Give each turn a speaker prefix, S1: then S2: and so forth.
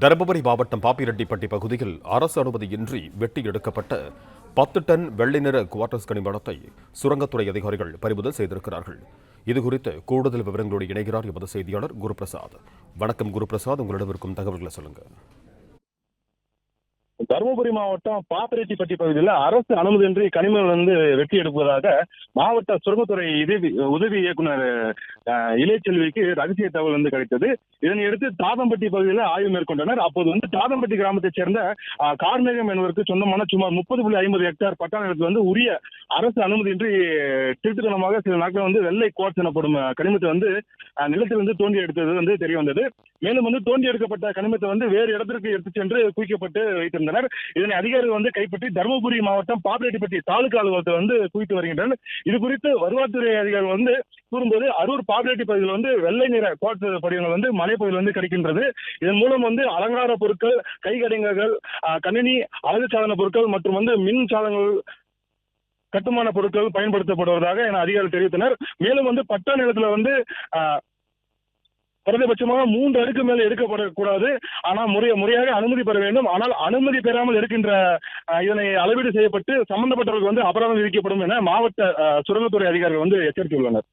S1: தருமபுரி மாவட்டம் பாப்பிரெட்டிப்பட்டி பகுதியில் அரசு அனுமதியின்றி வெட்டி எடுக்கப்பட்ட 10 டன் வெள்ளை நிற குவார்டர்ஸ் கனிமத்தை சுரங்கத்துறை அதிகாரிகள் பறிமுதல் செய்திருக்கிறார்கள். இதுகுறித்து கூடுதல் விவரங்களோடு இணைகிறார் எமது செய்தியாளர் குருபிரசாத். வணக்கம் குருபிரசாத், உங்களிடம் இருக்கும் தகவல்களை சொல்லுங்க.
S2: தருமபுரி மாவட்டம் பாப்பிரெட்டிப்பட்டி பகுதியில் அரசு அனுமதியின்றி கனிமங்கள் வெட்டி எடுப்பதாக மாவட்ட சுரங்கத்துறை உதவி இயக்குனர் இளைச்செல்விக்கு ரகசிய தகவல் கிடைத்தது. இதனையடுத்து தாதம்பட்டி பகுதியில் ஆய்வு மேற்கொண்டனர். அப்போது தாதம்பட்டி கிராமத்தைச் சேர்ந்த கார்மேகம் என்பவருக்கு சொந்தமான சுமார் 30.50 ஹெக்டேர் பட்டா நிலத்தில் உரிய அரசு அனுமதியின்றி திருட்டுத்தனமாக சில நாட்கள் வெள்ளை குவார்ட்ஸ் எனப்படும் கனிமத்தை நிலத்திலிருந்து தோண்டி எடுத்தது தெரிய வந்தது. மேலும் தோண்டி எடுக்கப்பட்ட கனிமத்தை வேறு இடத்திற்கு எடுத்து சென்று குவிக்கப்பட்டு வைத்திருந்தனர். இதனை அதிகாரிகள் கைப்பற்றி தருமபுரி மாவட்டம் பாப்பிரெட்டிப்பட்டி தாலுகா அலுவலகத்தில் குவித்து வருகின்றனர். இது குறித்து வருவாய்த்துறை அதிகாரிகள் கூறும்போது, அரூர் பாப்பிரெட்டி பகுதியில் வெள்ளை நிற குவார்ட்ஸ் படிவங்கள் மலைப்பகுதியில் கிடைக்கின்றது. இதன் மூலம் அலங்கார பொருட்கள், கைக்கடிகாரங்கள், கணினி அழகு சாதன பொருட்கள் மற்றும் மின் சாதனங்கள், கட்டுமான பொருட்கள் பயன்படுத்தப்படுவதாக என அதிகாரிகள் தெரிவித்தனர். மேலும் பட்டா நிலத்துல குறைந்தபட்சமாக 3 அடுக்கு மேல் எடுக்கப்படக்கூடாது. ஆனால் முறையாக அனுமதி பெற வேண்டும். ஆனால் அனுமதி பெறாமல் இருக்கின்ற இதனை அளவீடு செய்யப்பட்டு சம்பந்தப்பட்டவர்களுக்கு அபராதம் விதிக்கப்படும் என மாவட்ட சுரங்கத்துறை அதிகாரிகள் எச்சரித்துள்ளனர்.